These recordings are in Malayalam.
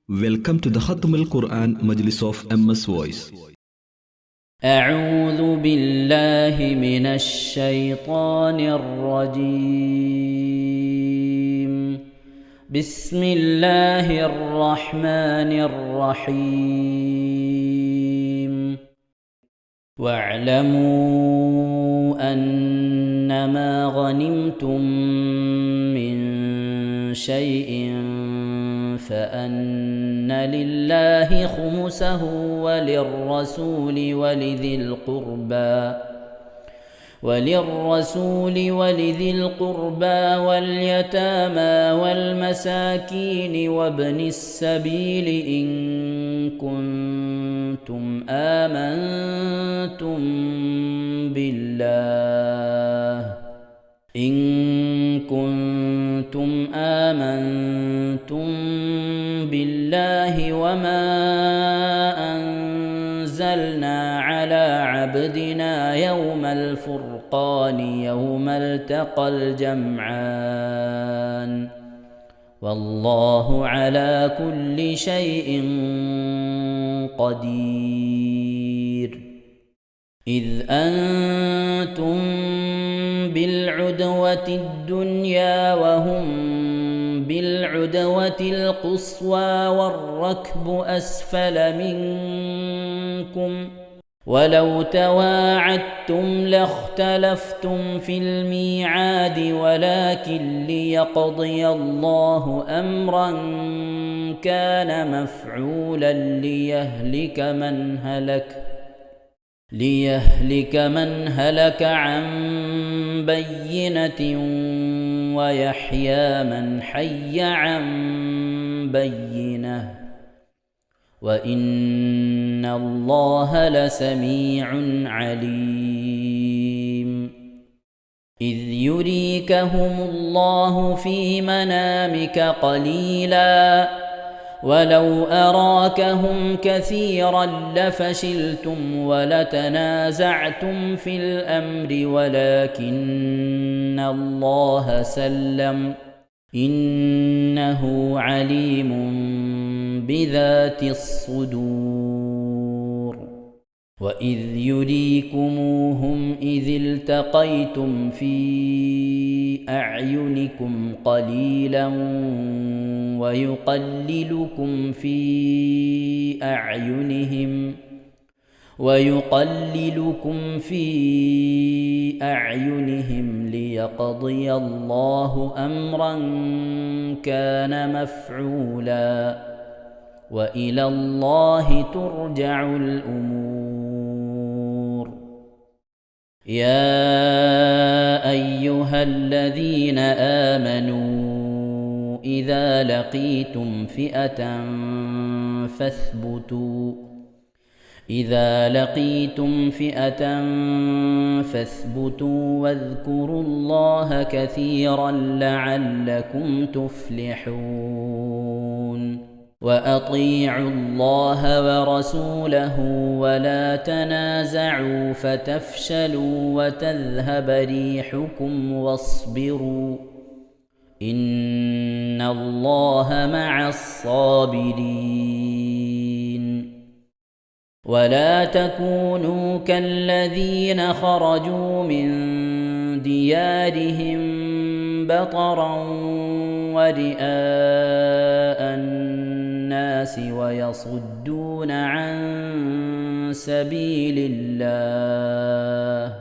Welcome to the Khatam al-Quran Majlis of MS Voice. أعوذ بالله من الشيطان الرجيم. بسم الله الرحمن الرحيم. واعلموا أنما غنمتم من شيء فأن لله خمسه وللرسول ولذي القربى واليتامى والمساكين وابن السبيل إن كنتم آمنتم بالله وما أنزلنا على عبدنا يوم الفرقان يوم التقى الجمعان والله على كل شيء قدير. إذ أنتم بالعدوة الدنيا وهم بالعدوة القصوى والركب أسفل منكم ولو تواعدتم لاختلفتم في الميعاد ولكن ليقضي الله أمرا كان مفعولا ليهلك من هلك عن بينة ويحيى من حي عن بينة وإن الله لسميع عليم. إذ يريكهم الله في منامك قليلاً ولو أراكهم كثيرا لفشلتم ولتنازعتم في الأمر ولكن الله سلم إنه عليم بذات الصدور. وإذ يريكموهم إذ التقيتم في أعينكم قليلا ويقللكم في أعينهم ليقضي الله أمرا كان مفعولا وإلى الله ترجع الأمور. يا أيها الذين آمنوا إذا لقيتم فئة فاثبتوا واذكروا الله كثيرا لعلكم تفلحون. وأطيعوا الله ورسوله ولا تنازعوا فتفشلوا وتذهب ريحكم واصبروا إن الله مع الصابرين. ولا تكونوا كالذين خرجوا من ديارهم بطرا ورئاء الناس ويصدون عن سبيل الله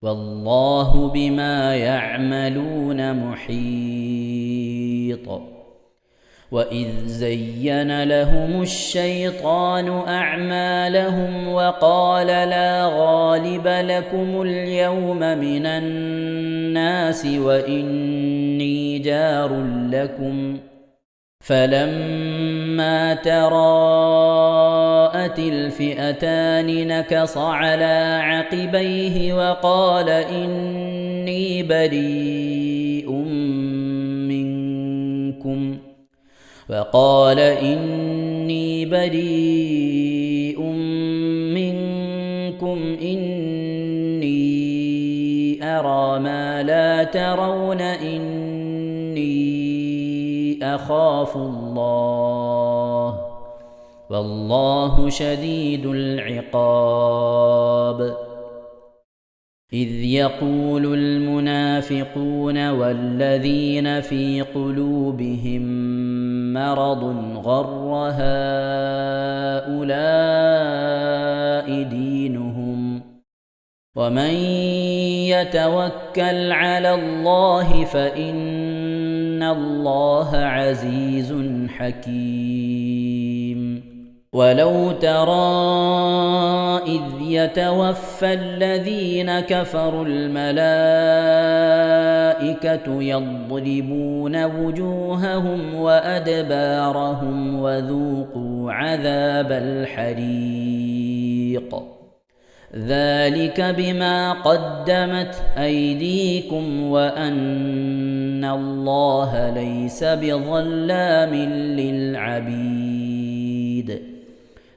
والله بما يعملون محيط. وإذ زين لهم الشيطان أعمالهم وقال لا غالب لكم اليوم من الناس وإني جار لكم فلما تراءت الفئتان نكص على عقبيه وقال إني بريء منكم إني أرى ما لا ترون إني أخاف الله والله شديد العقاب إذ يقول المنافقون والذين في قلوبهم مرض غر هؤلاء دينهم ومن يتوكل على الله فإن الله عزيز حكيم ولو ترى إذ يتوفى الذين كفروا الملائكة يضربون وجوههم وأدبارهم وذوقوا عذاب الحريق ذلك بما قدمت أيديكم وأن الله ليس بظلام للعبيد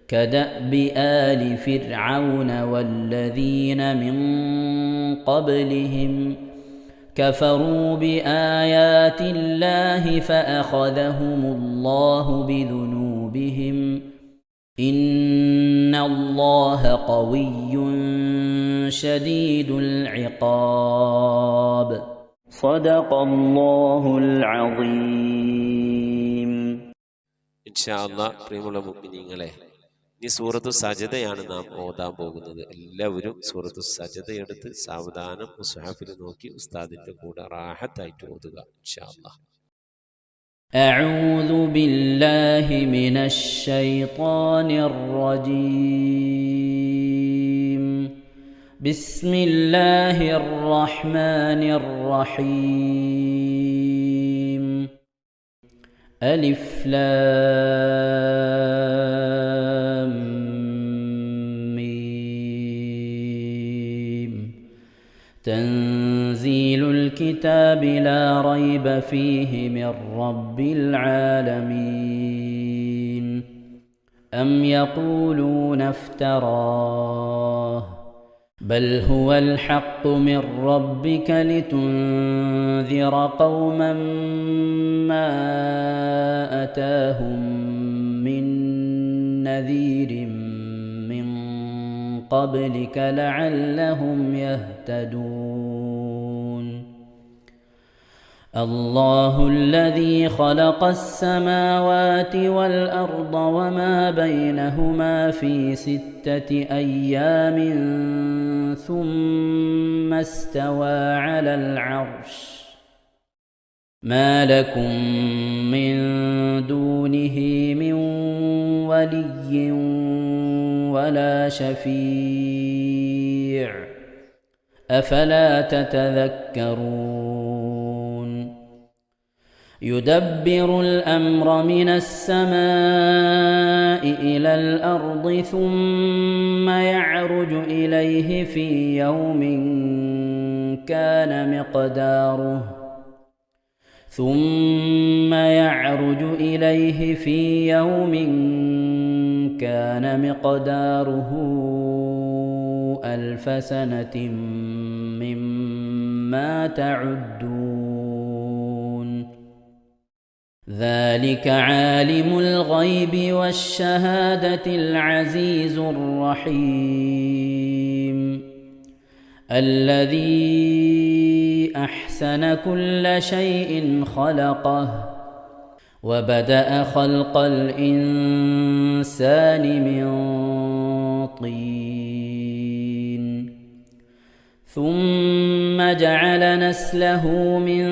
كدأب آل فرعون والذين من قبلهم كفروا بآيات الله فأخذهم الله بذنوبهم إن الله قوي شديد العقاب صدق الله العظيم ഇൻഷാ അല്ലാഹ് പ്രിയമുള്ള മുഅ്മിനീങ്ങളെ, ഇനി സൂറത്തു സജദയാണ് നാം ഓതാൻ പോകുന്നത്. എല്ലാവരും സൂറത്തു സജദ എടുത്ത് സാവധാനം മുസ്ഹഫിൽ നോക്കി ഉസ്താദിന്റെ കൂടെ റാഹത്തായിട്ട് ഓതുക ഇൻഷാ അല്ലാഹ്. أعوذ بالله من الشيطان الرجيم بسم الله الرحمن الرحيم ألف لام ميم تنزيل الكتاب لا ريب فيه من رب العالمين أم يقولون افتراه بل هو الحق من ربك لتنذر قوما ما أتاهم من نذير من قبلك لعلهم يهتدون الله الذي خلق السماوات والأرض وما بينهما في 6 أيام ثم استوى على العرش ما لكم من دونه من ولي ولا شفيع أفلا تتذكرون يدبر الأمر من السماء إلى الأرض ثم يعرج إليه في يوم كان مقداره 1000 سنة مما تعدون ذلك عالم الغيب والشهادة العزيز الرحيم الذي أحسن كل شيء خلقه وبدأ خلق الإنسان من طين ثم جعل نسله من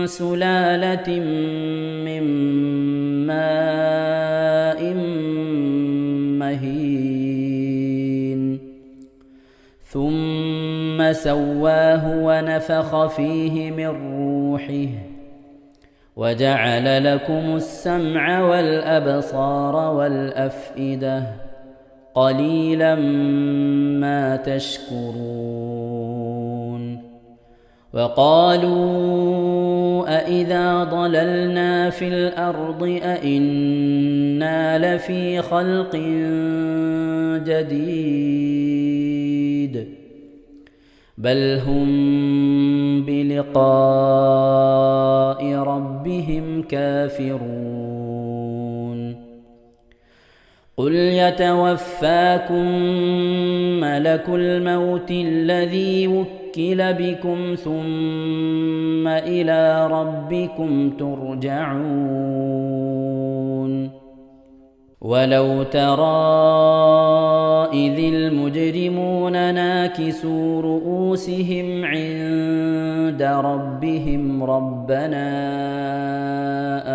سلالة من ماء مهين ثم سواه ونفخ فيه من روحه وجعل لكم السمع والأبصار والأفئدة قليلا ما تشكرون وقالوا أإذا ضللنا في الأرض أإنا لفي خلق جديد بل هم بلقاء ربهم كافرون قل يتوفاكم ملك الموت الذي وكل بكم ثم إلى ربكم ترجعون ولو ترى إذ المجرمون ناكسوا رؤوسهم عند ربهم ربنا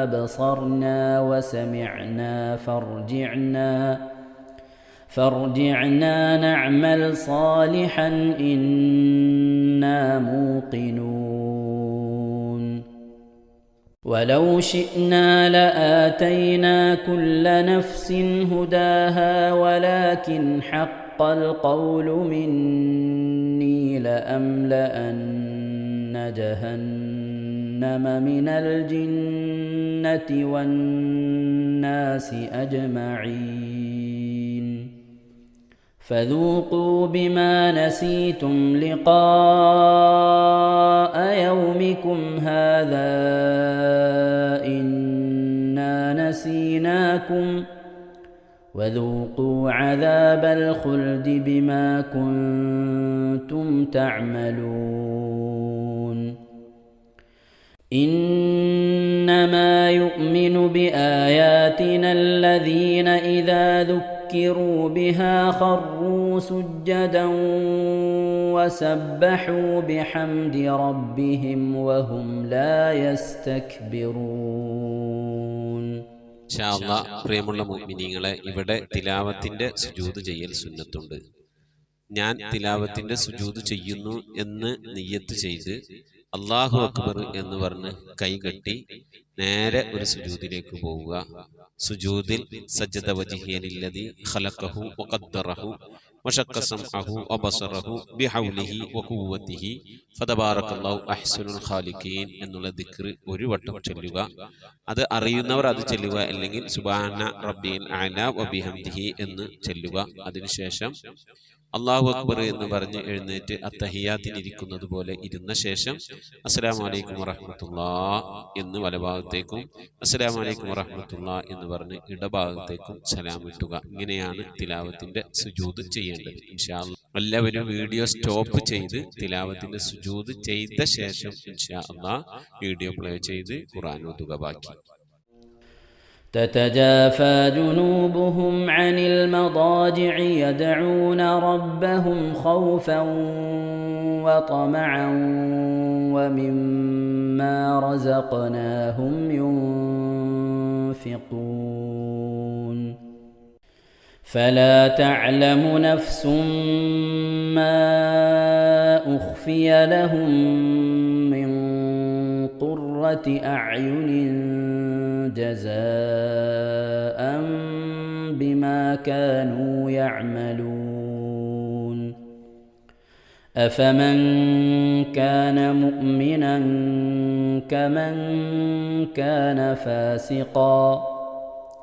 أبصرنا وسمعنا فارجعنا نعمل صالحا إنا موقنون ولو شئنا لآتينا كل نفس هداها ولكن حق القول مني لأملأن جهنم من الجنة والناس أجمعين فذوقوا بما نسيتم لقاء يومكم هذا إنا نسيناكم وذوقوا عذاب الخلد بما كنتم تعملون إنما يؤمن بآياتنا الذين إذا ذكروا بها خروا سجدا وسبحوا بحمد ربهم وهم لا يستكبرون. ഇൻഷാ അല്ലാഹ് പ്രിയമുള്ള മുഅ്മിനീങ്ങളെ, ഇവിടെ തിലാവത്തിന്റെ സുജൂദ് ചെയ്യൽ സുന്നത്തുണ്ട്. ഞാൻ തിലാവത്തിന്റെ സുജൂദ് ചെയ്യുന്നു എന്ന് നിയ്യത്ത് ചെയ്ത് അല്ലാഹു അക്ബർ എന്ന് പറഞ്ഞ് കൈകെട്ടി നേരെ ഒരു സുജൂദിലേക്ക് പോവുക. സുജൂദിൽ സജ്ജദ വജ്ഹിയലില്ലദി ഖലഖഹു വഖദ്ദറഹു വശഖ്ഖ സമഅഹു വബസറഹു ബിഹൗലിഹി വഖുവ്വതിഹി ഫതബാറകല്ലാഹു അഹ്സനുൽ ഖാലിഖീൻ എന്നുള്ള ദിക്ർ ഒരു വട്ടം ചൊല്ലുക. അത് അറിയുന്നവർ അത് ചൊല്ലുക, അല്ലെങ്കിൽ സുബ്ഹാന റബ്ബിൽ അഅല വബിഹംദിഹി എന്ന് ചൊല്ലുക. അതിനുശേഷം അല്ലാഹു അക്ബർ എന്ന് പറഞ്ഞ് എഴുന്നേറ്റ് അത്തഹിയാത്തിനിരിക്കുന്നത് പോലെ ഇരുന്ന ശേഷം അസ്സലാമു അലൈക്കും വറഹ്മത്തുള്ളാഹ് എന്ന് വലഭാഗത്തേക്കും അസ്സലാമു അലൈക്കും വറഹ്മത്തുള്ളാഹ് എന്ന് പറഞ്ഞ് ഇടഭാഗത്തേക്കും സലാം ഇട്ടുക. ഇങ്ങനെയാണ് തിലാവത്തിന്റെ സുജൂദ് ചെയ്യേണ്ടത്. ഇൻഷാ അല്ലാഹ് എല്ലാവരും വീഡിയോ സ്റ്റോപ്പ് ചെയ്ത് തിലാവത്തിന്റെ സുജൂദ് ചെയ്ത ശേഷം ഇൻഷാ അല്ലാഹ് വീഡിയോ പ്ലേ ചെയ്ത് ഖുർആൻ ഓതുക. ബാക്കി تتجافى جنوبهم عن المضاجع يدعون ربهم خوفا وطمعا ومما رزقناهم ينفقون فلا تعلم نفس ما أخفي لهم من قرة أعين جزاء بما كانوا يعملون أفمن كان مؤمنا كمن كان فاسقا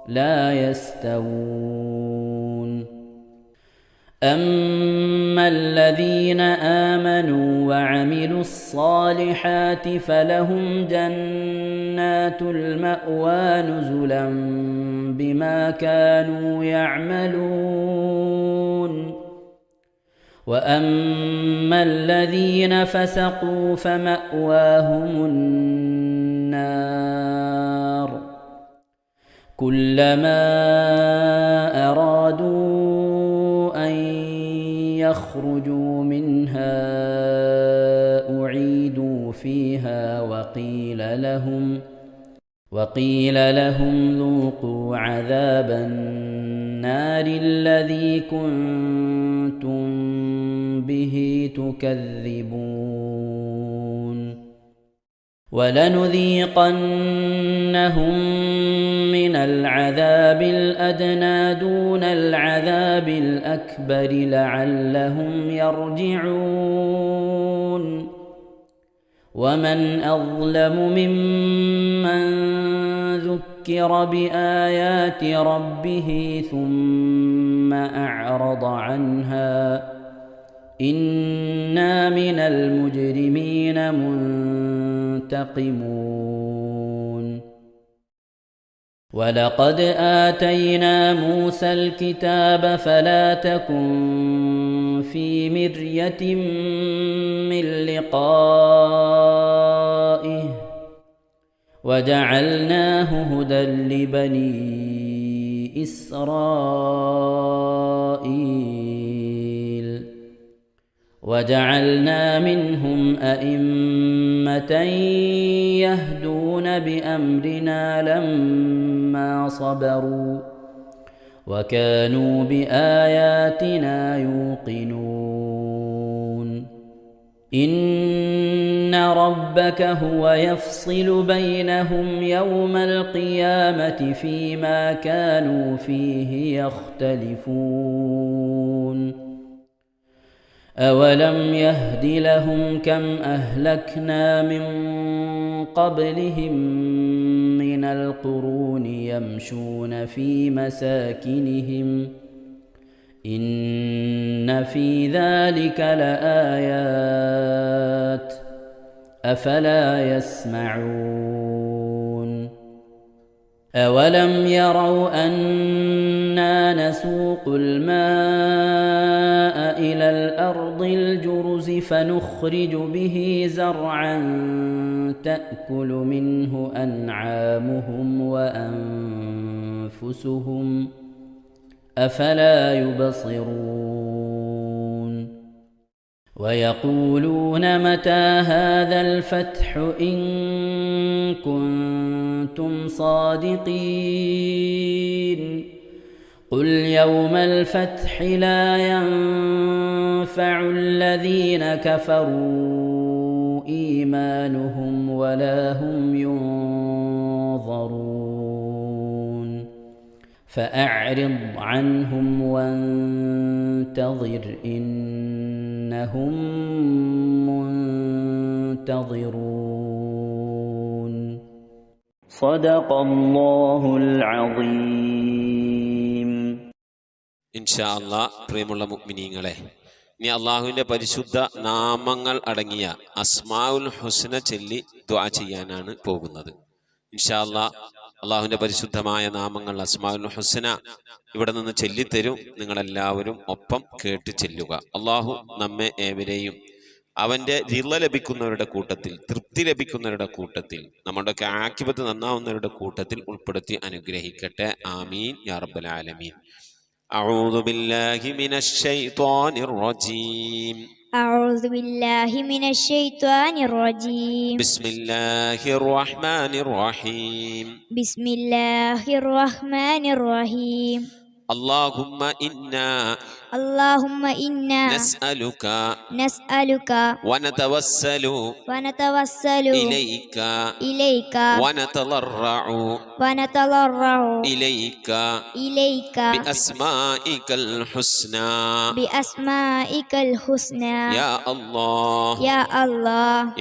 لا يستوون أما الذين آمنوا وعملوا الصالحات فلهم جنات المأوى نزلا بما كانوا يعملون وأما الذين فسقوا فمأواهم النار كلما أرادوا أن يخرجوا منها أعيدوا فيها وقيل لهم ذوقوا عذاب النار الذي كنتم به تكذبون ولنذيقنهم من العذاب الأدنى دون العذاب الأكبر لعلهم يرجعون ومن أظلم ممن ذكر بآيات ربه ثم أعرض عنها إنا من المجرمين منتقمون ولقد آتينا موسى الكتاب فلا تكن في مرية من لقائه وجعلناه هدى لبني إسرائيل وجعلنا منهم أئمة يهدون بأمرنا لما صبروا وكانوا بآياتنا يوقنون إن ربك هو يفصل بينهم يوم القيامة فيما كانوا فيه يختلفون أولم يهد لهم كم أهلكنا من قبلهم من القرون يمشون في مساكنهم إن في ذلك لآيات أفلا يسمعون أولم يروا أنا نسوق الماء إلى الأرض الجرز فنخرج به زرعا تأكل منه أنعامهم وأنفسهم أفلا يبصرون ويقولون متى هذا الفتح إن كنتم صادقين قل يوم الفتح لا ينفع الذين كفروا إيمانهم ولا هم ينظرون فأعرض عنهم وانتظر إنهم منتظرون صدق الله العظيم. ഇൻഷാ അല്ലാഹ് പ്രിയമുള്ള മുഅ്മിനീങ്ങളെ, ഇനി അള്ളാഹുവിൻ്റെ പരിശുദ്ധ നാമങ്ങൾ അടങ്ങിയ അസ്മാഉൽ ഹുസ്ന ചൊല്ലി ദുആ ചെയ്യാനാണ് പോകുന്നത്. ഇൻഷാ അല്ലാഹ് അള്ളാഹുവിൻ്റെ പരിശുദ്ധമായ നാമങ്ങൾ അസ്മാഉൽ ഹുസ്ന ഇവിടെ നിന്ന് ചൊല്ലിത്തരും. നിങ്ങളെല്ലാവരും ഒപ്പം കേട്ട് ചെല്ലുക. അള്ളാഹു നമ്മെ ഏവരെയും അവൻ്റെ റിള ലഭിക്കുന്നവരുടെ കൂട്ടത്തിൽ, തൃപ്തി ലഭിക്കുന്നവരുടെ കൂട്ടത്തിൽ, നമ്മുടെയൊക്കെ ആഖിബത്ത് നന്നാവുന്നവരുടെ കൂട്ടത്തിൽ ഉൾപ്പെടുത്തി അനുഗ്രഹിക്കട്ടെ. ആമീൻ യാ റബ്ബൽ ആലമീൻ. أعوذ بالله من الشيطان الرجيم. أعوذ بالله من الشيطان الرجيم. بسم الله الرحمن الرحيم. بسم الله الرحمن الرحيم. اللهم إنا نسألك ونتوسل إليك ونتضرع إليك بأسمائك الحسنى يا الله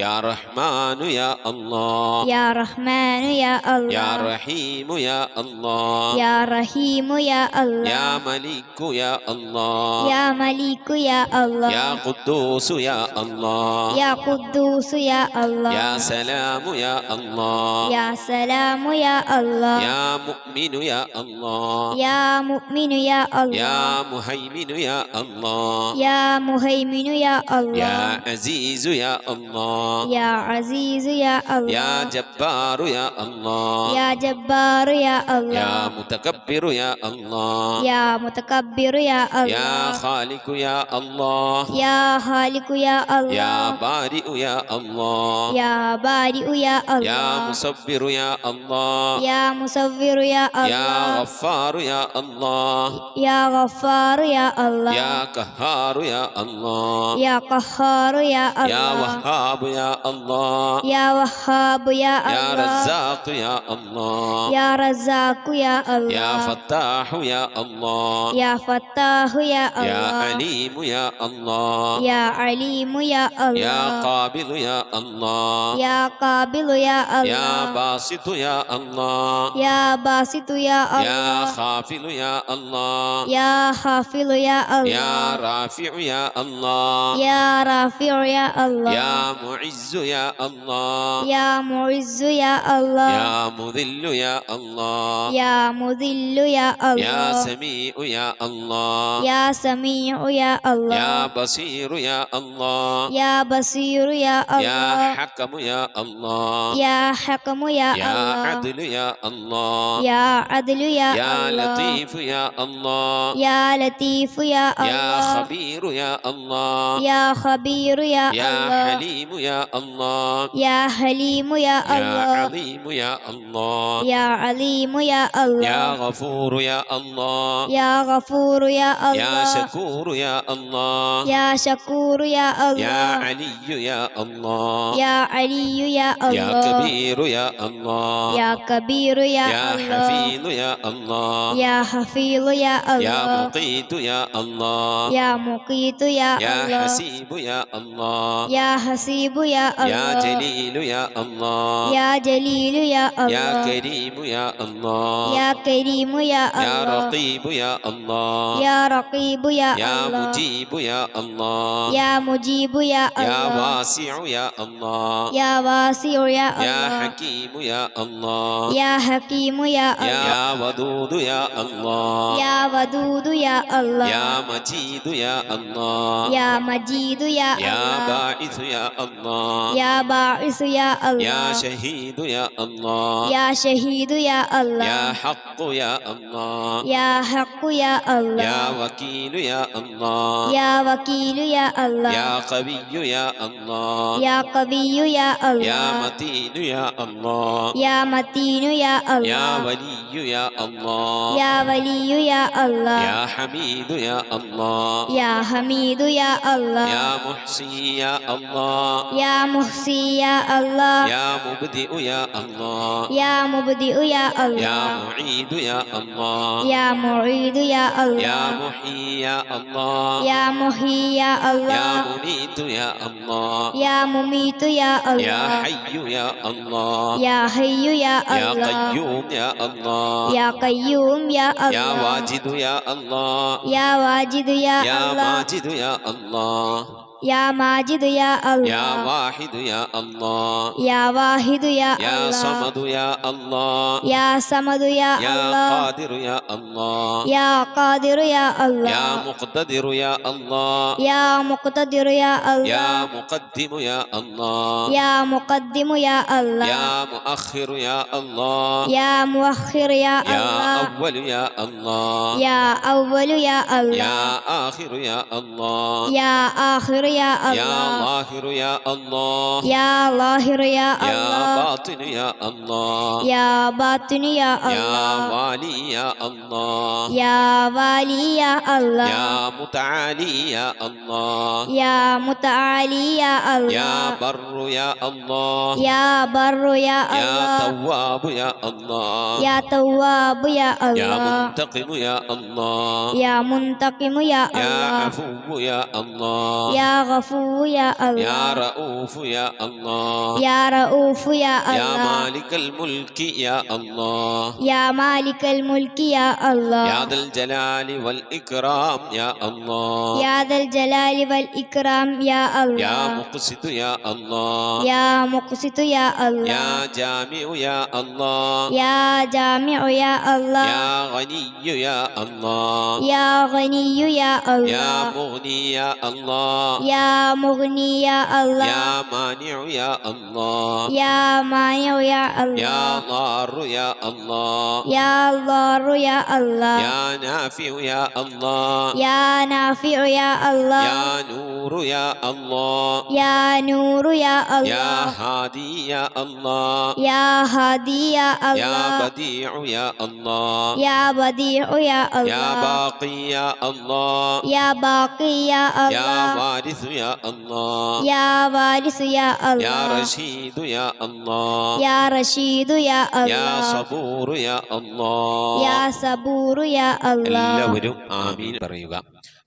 يا رحمن يا الله يا رحمن يا الله يا رحيم يا الله يا رحيم يا الله يا ملك يا الله يا ملك يا الله يا قدوس يا الله يا قدوس يا الله يا سلام يا الله يا سلام يا الله يا مؤمن يا الله يا مؤمن يا الله يا مهيمن يا الله يا مهيمن يا الله يا عزيز يا الله يا عزيز يا الله يا جبار يا الله يا جبار يا الله يا متكبر يا الله يا متكبر يا الله يا خالق يا الله يا خالق يا الله يا بارئ يا الله يا بارئ يا الله يا مصبر يا الله يا مصور يا الله يا غفار يا الله يا غفار يا الله يا قهار يا الله يا قهار يا الله يا وهاب يا الله يا وهاب يا يا الله رزاق يا الله يا رزاق يا الله يا فتاح يا الله يا فتاح يا يا الله عليم يا الله يا عليم يا يا الله قابل يا الله يا قابل يا يا الله باسط يا الله يا باسط يا يا الله خافل يا الله يا خافض يا يا الله رافع يا الله يا رافع يا الله يا معز يا الله يا معز يا الله يا مذل يا الله يا مذل يا يا الله سميع يا الله يا سميع يا يا الله بصير يا الله يا بصير يا يا الله حكم يا الله يا حكم يا يا الله عدل يا الله يا عدل يا يا الله لطيف يا الله يا لطيف يا يا الله خبير يا الله يا خبير يا يا الله حليم يا الله يا حليم يا يا الله عظيم يا الله يا عليم يا يا الله غفور يا الله يا غفور يا يا الله شكور يا الله يا شكور يا يا الله علي يا الله يا علي يا يا الله كبير يا الله يا كبير يا يا الله حفيظ يا الله يا حفيظ يا يا الله مقيت يا الله يا مقيت يا يا الله حسيب يا الله يا حسيب يا يا الله جليل يا الله يا جليل يا يا الله كريم يا الله يا كريم يا يا الله رقيب يا الله يا رقيب يا يا الله مجيب يا الله يا مجيب يا يا الله واسع يا الله يا واسع يا يا الله حكيم يا الله يا حكيم يا الله يا ودود يا الله يا ودود يا الله يا مجيد يا الله يا مجيد يا يا الله باعث يا الله يا باعث يا يا الله شهيد يا الله يا شهيد يا يا الله حق يا الله يا حق يا الله يا وكيل يا الله يا وكيل يا الله يا قوي يا الله يا قوي يا يا الله متين يا الله يا متين يا يا الله ولي يا الله يا ولي يا الله يا حميد يا الله يا حميد يا الله يا محصي يا الله يا محصي يا الله يا مبدئ يا الله يا مبدئ يا يا الله معيد يا الله يا معيد يا يا الله محيي يا الله يا محيي يا يا الله مميت يا الله يا مميت يا يا الله حي يا الله يا حي يا يا الله قيوم يا الله يا قيوم يا يا الله واجد يا الله يا واجد يا يا الله ماجد يا الله يا ماجد يا يا الله واحد يا الله يا واحد يا يا الله صمد يا الله يا صمد يا يا الله قادر يا الله يا قادر يا الله يا مقتدر يا الله يا مقتدر يا الله يا مقدم يا الله يا مقدم يا الله يا مؤخر يا الله يا مؤخر يا يا الله أول يا الله يا أول يا الله يا آخر يا الله يا آخر يا يا الله ظاهر يا الله يا ظاهر يا يا الله باطن يا الله يا باطن يا يا الله والي يا الله يا والي يا الله يا متعالي يا الله يا متعالي يا يا الله بر يا الله يا بر يا يا الله تواب يا الله يا تواب يا يا الله منتقم يا الله يا منتقم يا يا الله عفو يا الله يا غفور يا يا الله رؤوف يا الله يا رؤوف يا يا الله مالك الملك يا الله يا مالك الملك يا الله يا ذا الجلال والإكرام يا الله يا ذا الجلال والإكرام يا يا الله مقسط يا الله يا مقسط يا الله يا جامع يا الله يا جامع يا الله يا غني يا الله يا غني يا يا الله مغني يا الله يا مغني يا الله يا مانع يا الله يا مانع يا يا الله ضار يا الله يا ضار يا الله يا نافع يا الله يا نافع يا الله يا نور يا الله يا نور يا يا الله هادي يا الله يا هادي يا يا الله بديع يا الله يا بديع يا يا الله باقي يا الله يا باقي يا يا الله وارث يا الله يا وارث يا يا الله رشيد يا الله يا رشيد يا يا الله صبور يا الله يا صبور يا الله എല്ലാവരും ആമീൻ പറയുക.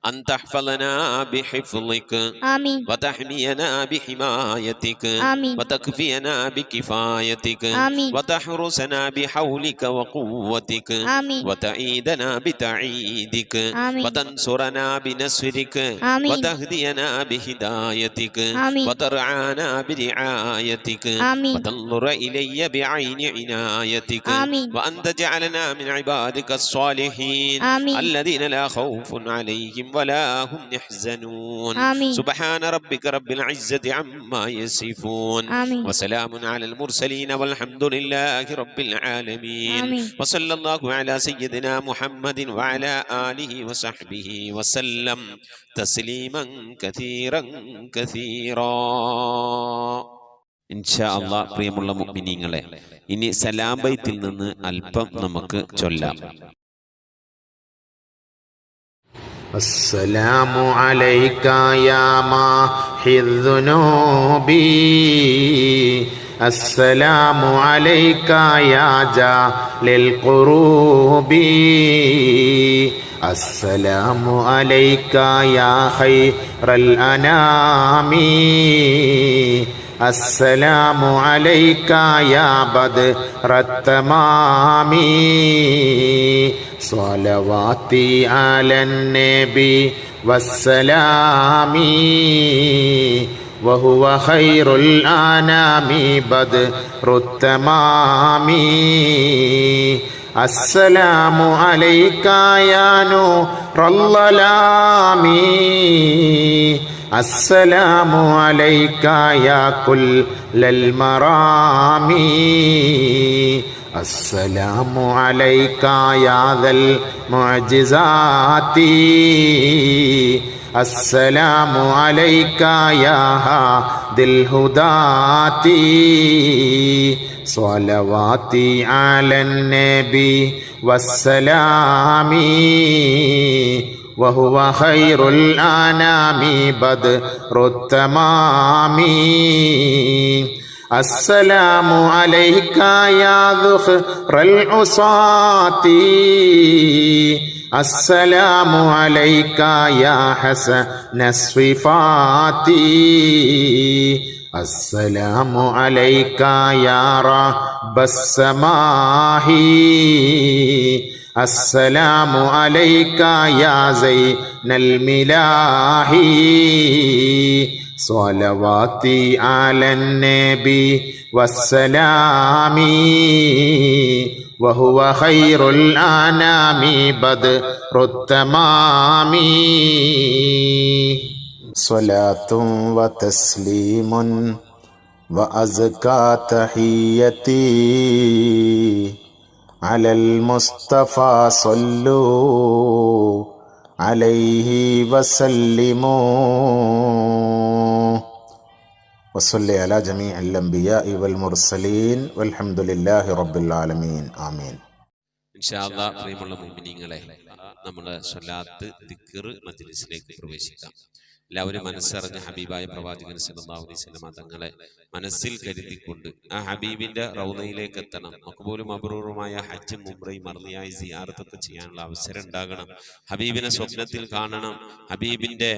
أن تحفظنا بحفظك آمين وتحمينا بحمايتك آمين وتكفينا بكفايتك آمين وتحرسنا بحولك وقوتك آمين وتعيدنا بتعيدك آمين وتنصرنا بنصرك آمين وتهدينا بهدايتك آمين وترعانا برعايتك آمين وتنظر إلي بعين عنايتك آمين وأن تجعلنا من عبادك الصالحين آمين الذين لا خوف عليهم ولا هم يحزنون آمين سبحان ربك رب العزة عما يصفون آمين وسلام على المرسلين والحمد لله رب العالمين آمين وصلى الله على سيدنا محمد وعلى آله وصحبه وسلم تسليما كثيرا كثيرا. ഇൻഷാ അല്ലാഹ് പ്രിയമുള്ള മുഅ്മിനീങ്ങളെ, ഇനി സലാം ബൈത്തിൽ നിന്ന് അല്പം നമുക്ക് ചൊല്ലാം. അസ്സലാമു അലൈക യാ മാഹിദ് ദുനൂബി അസ്സലാമു അലൈക യാ ജാലിൽ ഖുറൂബി അസ്സലാമു അലൈക യാ ഖൈറൽ അനാമി അസ്സലാമു അലൈക യാ ബദ്റത്തമാമി സ്വലവാതി അലൻ നബി വസ്സലാമി വഹുവ ഖൈറുൽ അനാമി ബദ്റുത്തമാമി അസ്സലാമു അലൈക യാ നൂറല്ലലാമി അസ്സലാമു അലൈക യാ കുല്ലൽ മറാമി അസ്സലാമു അലൈക യാ ദൽ മുഅ്ജിസാതി അസ്സലാമു അലൈക യാ ഹാദിൽ ഹുദാതി സ്വലവാതി അലൻ നബി വസ്സലാമി വഹുവ ഖൈറുൽ അനാമി ബദ്റുത്തമാമി അസ്സലാമു അലൈക യാ ദുഖ്റൽ ഉസാതി അസ്സലാമു അലൈക യാ ഹസനസ് സിഫാതി അസ്സലാമു അലൈക യാ റബ്ബസ് സമാഹി അസ്സലാമു അലൈക യാ സൈനൽ മിലാഹി സ്വലവാതി അലൻ നബി വസ്സലാമി വഹുവ ഖൈറുൽ അനാമി ബദ്റുത്തമാമി സ്വലാത്തും വതസ്ലീമുൻ വഅസ്കാ തഹിയ്യതി അലൽ മുസ്തഫാ സ്വല്ലൂ അലൈഹി വസല്ലിമൂ വസല്ലി അലാ ജമീഇൽ അംബിയാഇ വൽ മുർസലീൻ വൽഹംദുലില്ലാഹി റബ്ബിൽ ആലമീൻ ആമീൻ. ഇൻഷാ അല്ലാഹ് പ്രിയമുള്ള മുഅ്മിനീങ്ങളെ, നമ്മുടെ സ്വലാത്ത് ദിക്ർ മജ്ലിസിലേക്ക് പ്രവേശിക്കാം. എല്ലാവരും മനസ്സറിഞ്ഞ ഹബീബായ പ്രവാചകൻ സല്ലല്ലാഹു അലൈഹി വസല്ലം തങ്ങളെ മനസ്സിൽ കരുതിക്കൊണ്ട് ആ ഹബീബിന്റെ റൗദയിലേക്ക് എത്തണം. മഖ്ബൂലും മബ്റൂറുമായ ഹജ്ജും ഉംറയും മർളിയായി സിയാറത്തൊക്കെ ചെയ്യാനുള്ള അവസരം ഉണ്ടാകണം. ഹബീബിനെ സ്വപ്നത്തിൽ കാണണം, ഹബീബിന്റെ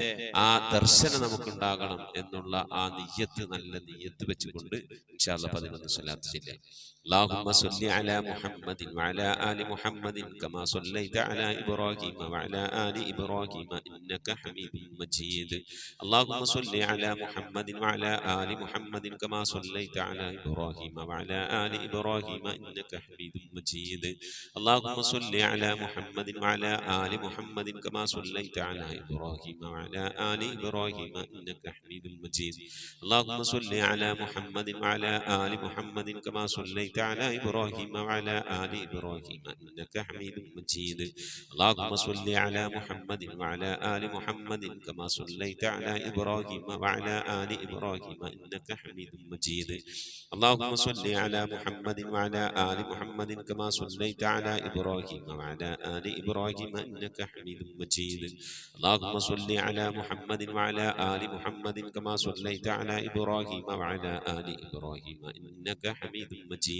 ആ ദർശനം നമുക്കുണ്ടാകണം എന്നുള്ള ആ നിയ്യത്ത്, നല്ല നിയ്യത്ത് വെച്ചുകൊണ്ട് ഇൻഷാ അല്ലാഹ് 11 സ്വലാത്ത് ചൊല്ലാം. اللهم صل على محمد وعلى آل محمد كما صليت على إبراهيم وعلى آل إبراهيم إنك حميد مجيد. اللهم صل على محمد وعلى آل محمد كما صليت على إبراهيم وعلى آل إبراهيم إنك حميد مجيد. اللهم صل على محمد وعلى آل محمد كما صليت على إبراهيم وعلى آل إبراهيم إنك حميد مجيد. اللهم صل على محمد وعلى آل محمد كما صليت على إبراهيم وعلى آل إبراهيم إنك حميد مجيد. اللهم صل على محمد وعلى آل محمد كما صليت على إبراهيم وعلى آل إبراهيم إنك حميد مجيد. اللهم صل على محمد وعلى آل محمد كما صليت على إبراهيم وعلى آل إبراهيم إنك حميد مجيد. اللهم صل على محمد وعلى آل محمد كما صليت على إبراهيم وعلى آل إبراهيم إنك حميد مجيد.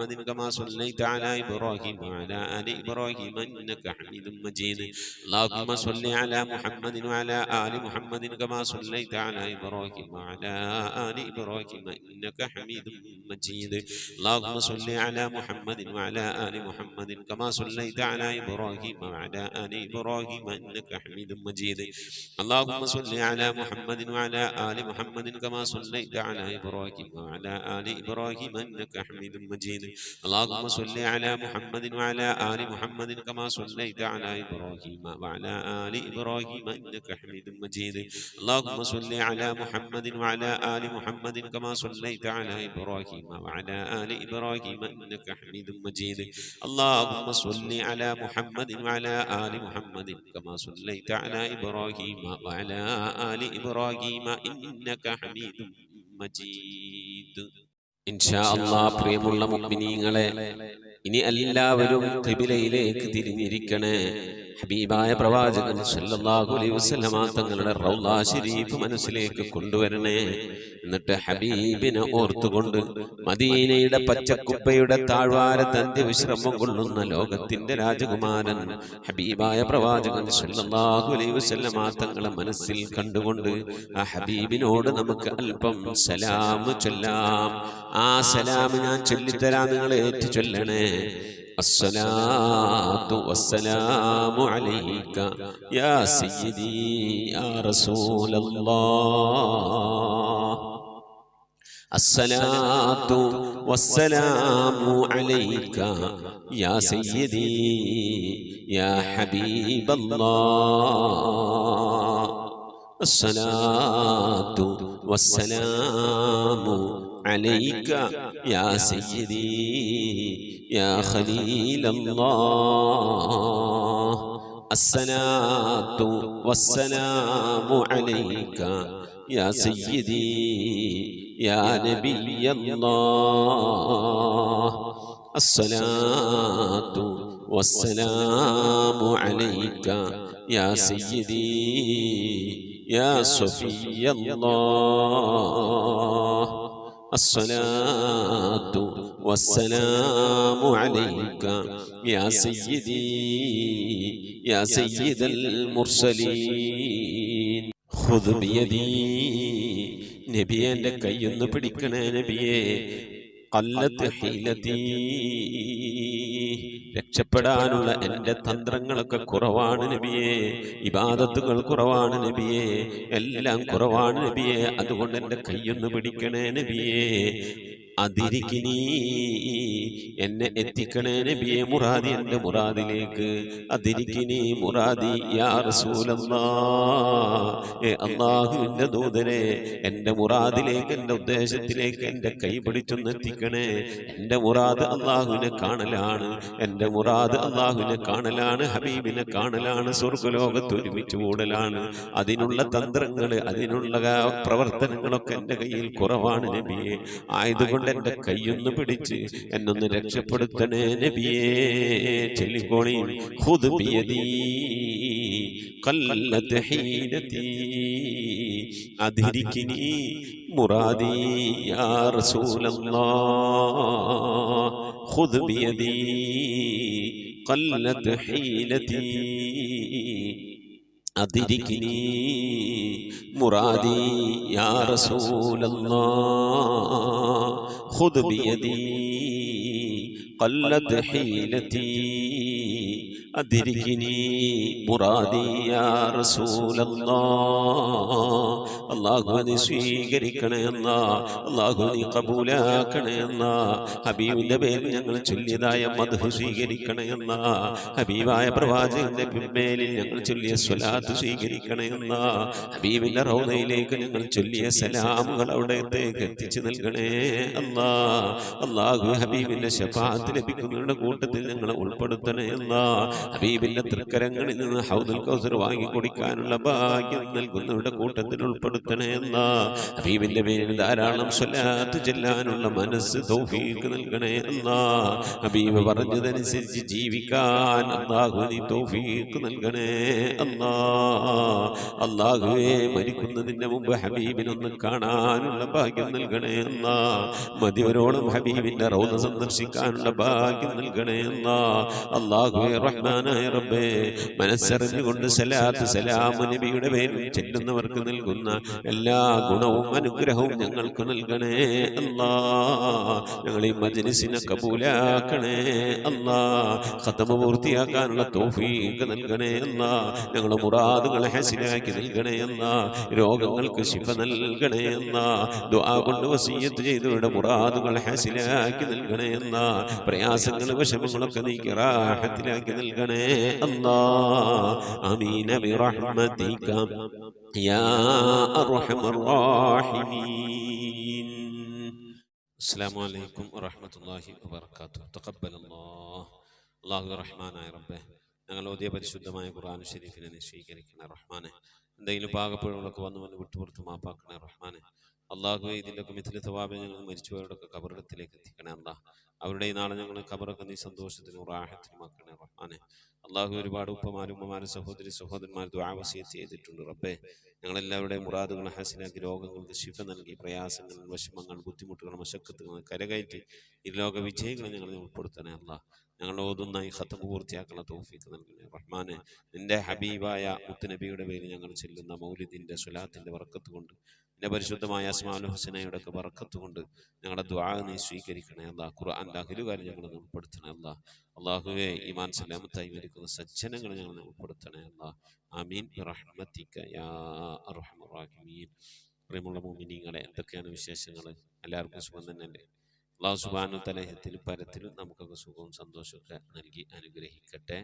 محمد كما صليت على إبراهيم وعلى آل إبراهيم إنك حميد مجيد اللهم صل على محمد وعلى آل محمد كما صليت على إبراهيم وعلى آل إبراهيم إنك حميد مجيد اللهم صل على محمد وعلى آل محمد كما صليت على إبراهيم وعلى آل إبراهيم إنك حميد مجيد اللهم صل على محمد وعلى آل محمد كما صليت على إبراهيم وعلى آل إبراهيم إنك حميد مجيد اللهم صل على محمد وعلى آل محمد كما صليت على إبراهيم وعلى آل إبراهيم إنك حميد مجيد اللهم صل على محمد وعلى آل محمد كما صليت على إبراهيم وعلى آل إبراهيم إنك حميد مجيد اللهم صل على محمد وعلى آل محمد كما صليت على إبراهيم وعلى آل إبراهيم إنك حميد مجيد إن شاء الله പ്രിയമുള്ള മുഅ്മിനീങ്ങളെ ഇനി എല്ലാവരും ഖിബിലയിലേക്ക് തിരിഞ്ഞിരിക്കണേ ഹബീബായ പ്രവാചകൻ സല്ലല്ലാഹു അലൈഹി വസല്ലമ തങ്ങളുടെ റൗള ശരീഫ് മനസ്സിലേക്ക് കൊണ്ടുവരണേ എന്നിട്ട് ഹബീബിനെ ഓർത്തുകൊണ്ട് മദീനയുടെ പച്ചക്കുപ്പയുടെ താഴ്വാരത്ത് അന്ത്യവിശ്രമം കൊള്ളുന്ന ലോകത്തിന്റെ രാജകുമാരൻ ഹബീബായ പ്രവാചകൻ സല്ലല്ലാഹു അലൈഹി വസല്ലമ തങ്ങളെ മനസ്സിൽ കണ്ടുകൊണ്ട് ആ ഹബീബിനോട് നമുക്ക് അല്പം സലാം ചൊല്ലാം ആ സലാം ഞാൻ ചൊല്ലിത്തരാം നിങ്ങൾ ഏറ്റു ചൊല്ലണേ الصلاة والسلام عليك يا سيدي يا رسول الله الصلاة والسلام عليك يا سيدي يا حبيب الله الصلاة والسلام عليك يا سيدي يا خليل الله الصلاة والسلام عليك يا سيدي يا نبي الله الصلاة والسلام عليك يا سيدي يا صفي الله الصلاة والسلام عليك يا سيدي يا سيد المرسلين خذ بيدي നബിയെ എൻ്റെ കൈയൊന്ന് പിടിക്കണേ നബിയെ ഖല്ലത്ത് ഹീലതീ രക്ഷപ്പെടാനുള്ള എൻ്റെ തന്ത്രങ്ങളൊക്കെ കുറവാണ് നബിയെ ഇബാദത്തുകൾ കുറവാണ് നബിയെ എല്ലാം കുറവാണ് നബിയെ അതുകൊണ്ട് എൻ്റെ കൈയൊന്ന് പിടിക്കണേ നബിയെ അതിരിക്കിനി എന്നെ എത്തിക്കണേ നബിയെ മുറാദി എൻ്റെ മുറാദിലേക്ക് അതിരിക്കിനി മുറാദി യാ റസൂലല്ലാഹ് അല്ലാഹുവിൻ്റെ ദൂതനെ എൻ്റെ മുറാദിലേക്ക് എൻ്റെ ഉദ്ദേശത്തിലേക്ക് എൻ്റെ കൈ പിടിച്ചൊന്ന് എത്തിക്കണേ എൻ്റെ മുറാദ് അല്ലാഹുവിനെ കാണലാണ് എൻ്റെ മുറാദ് അല്ലാഹുവിനെ കാണലാണ് ഹബീബിനെ കാണലാണ് സ്വർഗ്ഗലോകത്ത് ഒരുമിച്ച് കൂടലാണ് അതിനുള്ള തന്ത്രങ്ങൾ അതിനുള്ള പ്രവർത്തനങ്ങളൊക്കെ എൻ്റെ കയ്യിൽ കുറവാണ് നബിയെ ആയതുകൊണ്ട് എൻ്റെ കൈയൊന്ന് പിടിച്ച് എന്നൊന്ന് രക്ഷപ്പെടുത്തണേ നബിയേ ചൊല്ലിക്കോളി ഖുദ് ബിയദീ ഖല്ലത്ത് ഹീലതീ അദ്രികിനി മുറാദി യാ റസൂലല്ലാഹ് ഖുദ് ബിയദീ ഖല്ലത്ത് ഹീലതീ أدركني مرادي يا رسول الله خذ بيدي قلت حيلتي أدركني مرادي يا رسول الله അല്ലാഹുവിനെ സ്വീകരിക്കണേ അല്ലാഹുവിനെ കബൂലാക്കണേ ഹബീബിന്റെ പേരിൽ ഞങ്ങൾ ചൊല്ലിയതായ മദ്ഹ് സ്വീകരിക്കണേ ഹബീബായ പ്രവാചകന്റെ മേലിൽ ഞങ്ങൾ ചൊല്ലിയ സ്വലാത്ത് സ്വീകരിക്കണേ ഹബീബിന്റെ റൗദയിലേക്ക് ഞങ്ങൾ ചൊല്ലിയ സലാമുകൾ അവിടത്തേക്ക് എത്തിച്ചു നൽകണേ അല്ലാഹു ഹബീബിന്റെ ശഫാഅത്ത് ലഭിക്കുന്നവരുടെ കൂട്ടത്തിൽ ഞങ്ങളെ ഉൾപ്പെടുത്തണേ ഹബീബിന്റെ തൃക്കരങ്ങളിൽ നിന്ന് ഹൗദുൽ കൗസർ വാങ്ങി കുടിക്കാനുള്ള ഭാഗ്യം നൽകുന്നവരുടെ കൂട്ടത്തിൽ ഉൾപ്പെടുത്തണേ അല്ലാ. ഹബീബിന്റെ പേരിൽ ധാരാളം സ്വലാത്ത് ചെല്ലാനുള്ള മനസ്സ് തൗഫീഖ് നൽകണേ അല്ലാ. ഹബീബ് പറഞ്ഞതനുസരിച്ച് ജീവിക്കാൻ അല്ലാഹു നീ തൗഫീഖ് നൽകണേ അല്ലാ. അല്ലാഹുവേ മരിക്കുന്നതിന്റെ മുമ്പ് ഹബീബിനൊന്ന് കാണാനുള്ള ഭാഗ്യം നൽകണേ അല്ലാ. മതിവരോളം ഹബീബിന്റെ റൗള സന്ദർശിക്കാനുള്ള ഭാഗ്യം നൽകണേ അല്ലാ. അല്ലാഹുവേ റഹ്മാനായ റബ്ബേ മനസ്സറിഞ്ഞുകൊണ്ട് സലാത്ത് സലാം നബിയുടെ പേരിൽ ചെല്ലുന്നവർക്ക് നൽകുന്ന എല്ലാ ഗുണവും അനുഗ്രഹവും ഞങ്ങൾക്ക് നൽകണേ അല്ലാ. ഞങ്ങൾ ഈ മജ്ലിസിനെ കബൂലാക്കണേ അല്ലാ. ഖതമ പൂർത്തിയാക്കാനുള്ള തൗഫീഖ് നൽകണേ അല്ലാ. ഞങ്ങളുടെ മുറാദുകളെ ഹസനാക്കി നൽകണേ അല്ലാ. രോഗങ്ങൾക്ക് ശിഫ നൽകണേ അല്ലാ. ദുആ കൊണ്ട് വസിയ്യത്ത് ചെയ്തവരുടെ മുറാദുകൾ ഹസനാക്കി നൽകണേ അല്ലാ. പ്രയാസങ്ങൾ വിഷമങ്ങളൊക്കെ നീക്കി റാഹത്തിലാക്കി നൽകണേ അല്ലാ. ആമീൻ ബിറഹ്മതിക യാ അർഹമർ റഹീമീൻ. അസ്സലാമു അലൈക്കും വറഹ്മത്തുള്ളാഹി വബറകാതുഹു. തഖബ്ബലല്ലാഹ്. അല്ലാഹു റഹ്മാനായ റബ്ബേ ഞങ്ങൾ ഓതിയ പരിശുദ്ധമായ ഖുർആൻ ഷരീഫിനെ നീ സ്വീകരിക്കണേ റഹ്മാനെ. എന്തെങ്കിലും പാകപ്പിഴകളൊക്കെ വന്ന് വിട്ടുപുറത്ത് മാപ്പാക്കണേ റഹ്മാനെ. അള്ളാഹുവെ ഇതിൻ്റെയൊക്കെ മിഥില തവാബെ ഞങ്ങൾ മരിച്ചുപോയവരൊക്കെ കബറിടത്തിലേക്ക് എത്തിക്കണേ അല്ലാഹ്. അവരുടെ ഈ നാളെ ഞങ്ങൾ കബറൊക്കെ നീ സന്തോഷത്തിനും റാഹത്തിനുമാക്കണേ റഹ്മാനെ. അള്ളാഹു ഒരുപാട് ഉപ്പമാരും ഉമ്മമാരും സഹോദരന്മാർ ദുആ വസിയത്ത് ചെയ്തിട്ടുണ്ട് റബ്ബേ. ഞങ്ങളെല്ലാവരുടെയും മുറാദുകൾ ഹസനാക്കി രോഗങ്ങൾക്ക് ശിഫ നൽകി പ്രയാസങ്ങൾ വിഷമങ്ങൾ ബുദ്ധിമുട്ടുകൾ മശക്കത്തുകൾ കരകയറ്റി ഇരുലോക വിജയികളെ ഞങ്ങളെ ഉൾപ്പെടുത്തണേ അല്ലാഹ്. ഞങ്ങൾ ഓതുന്ന ഈ ഖത്മ പൂർത്തിയാക്കുന്ന തൗഫീഖ് നൽകണേ റഹ്മാനെ. നിന്റെ ഹബീബായ മുത്തുനബിയുടെ പേരിൽ ഞങ്ങൾ ചെല്ലുന്ന മൗലിദിന്റെ സ്വലാത്തിന്റെ ബർക്കത്ത് കൊണ്ട് നിന്റെ പരിശുദ്ധമായ അസ്മാഉൽ ഹുസ്നയുടെ ഒക്കെ ബർക്കത്ത് കൊണ്ട് ഞങ്ങളുടെ ദുആ നീ സ്വീകരിക്കണേ അല്ലാഹ്. ഖുർആന്റെ അഹ്ലുകാരെ ഞങ്ങളെ ഉൾപ്പെടുത്തണേ അല്ലാഹ്. അല്ലാഹുവേ ഈമാൻ സലാമത്തായി മരിക്കുന്ന സജ്ജനങ്ങളെ ഞങ്ങളെ ഉൾപ്പെടുത്തണേ അല്ലാഹ്. ആമീൻ ബിറഹ്മതിക യാ അർഹമർ റഹീമീൻ. പ്രിയമുള്ള മുഅ്മിനീങ്ങളെ, എന്തൊക്കെയാണ് വിശേഷങ്ങൾ? എല്ലാവർക്കും സുഖം തന്നെയല്ലേ? അല്ലാഹു സുബ്ഹാനഹു തആല ഇഹത്തിലും പരത്തിലും നമുക്കൊക്കെ സുഖവും സന്തോഷമൊക്കെ നൽകി അനുഗ്രഹിക്കട്ടെ.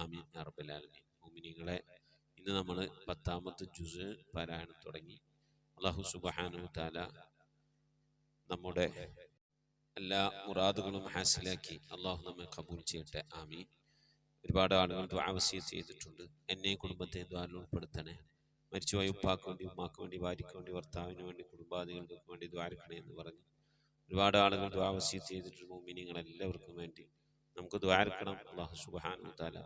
ആമീൻ യാ റബ്ബൽ ആലമീൻ. മുഅ്മിനീങ്ങളെ, ഇന്ന് നമ്മൾ 10ാമത്തെ ജുസ് പാരായണം തുടങ്ങി. അല്ലാഹു സുബ്ഹാനഹു തആല നമ്മുടെ എല്ലാ മുറാദുകളും ഹാസിലാക്കി അല്ലാഹു നമ്മെ കബൂൽ ചെയ്യട്ടെ. ആമീൻ. ഒരുപാട് ആളുകൾ ദുആ വസിയത്ത് ചെയ്തിട്ടുണ്ട്. എന്നെയും കുടുംബത്തെ ദുആയിൽ ഉൾപ്പെടുത്തണേ. മരിച്ചുപോയ ഉപ്പാക്ക് വേണ്ടി, ഉമ്മാക്ക് വേണ്ടി, ഭാര്യയ്ക്ക് വേണ്ടി, ഭർത്താവിന് വേണ്ടി, കുടുംബാദികൾക്ക് വേണ്ടി ദുആയിക്കണേ എന്ന് പറഞ്ഞു ഒരുപാട് ആളുകൾ ദുആ വസിയത്ത് ചെയ്തിട്ടുണ്ട്. മുഅ്മിനീങ്ങൾ എല്ലാവർക്കും വേണ്ടി നമുക്ക് ദുആയിക്കണം. അല്ലാഹു സുബ്ഹാനഹു തആല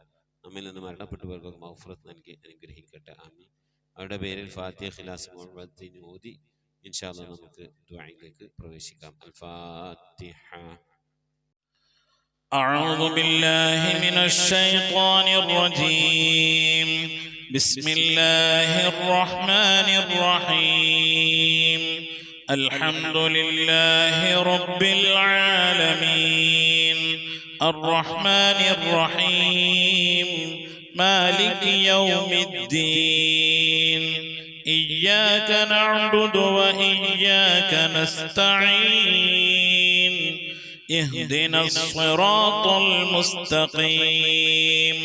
നമ്മിൽ നിന്ന് മരണപ്പെട്ടവർക്ക് മഗ്ഫിറത്ത് നൽകി അനുഗ്രഹിക്കട്ടെ. ആമീൻ. അവരുടെ പേരിൽ ഫാത്തിഹ, ഖിലാസ്, മുഅവ്വദീൻ ഓതി ഇൻഷാ അല്ലാഹ് നമുക്ക് ദുആയിലേക്ക് പ്രവേശിക്കാം. അൽ ഫാത്തിഹ. أعوذ بالله من الشيطان الرجيم. بسم الله الرحمن الرحيم. الحمد لله رب العالمين الرحمن الرحيم مالك يوم الدين. إياك نعبد وإياك نستعين. اهدنا الصراط المستقيم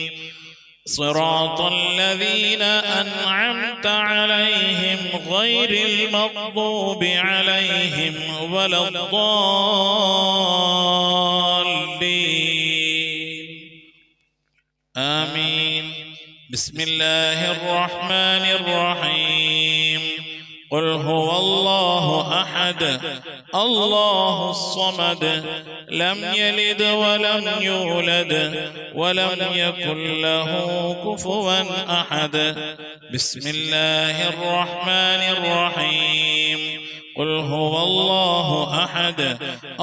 صراط الذين أنعمت عليهم غير المغضوب عليهم ولا الضالين. آمين. بسم الله الرحمن الرحيم. قل هو الله أحد الله الصمد لم يلد ولم يولد ولم يكن له كفوا أحد. بسم الله الرحمن الرحيم. قل هو الله أحد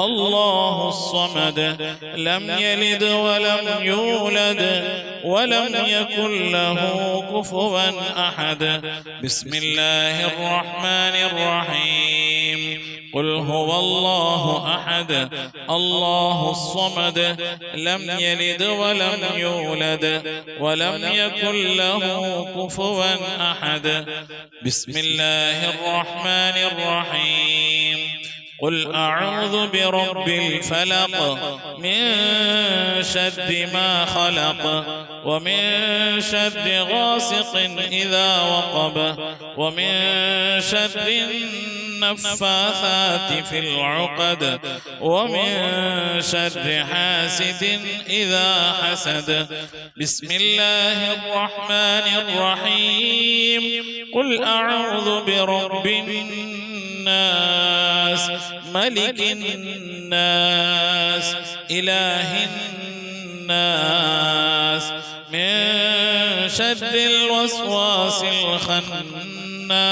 الله الصمد لم يلد ولم يولد ولم يكن له كفوا أحد. بسم الله الرحمن الرحيم. قل هو الله أحد الله الصمد لم يلد ولم يولد ولم يكن له كفوا أحد. بسم الله الرحمن الرحيم. قل أعوذ برب الفلق من شر ما خلق ومن شر غاسق إذا وقب ومن شر النفاثات في العقد ومن شر حاسد إذا حسد. بسم الله الرحمن الرحيم. قل أعوذ برب الناس ملك الناس إله الناس من شر الوسواس الخناس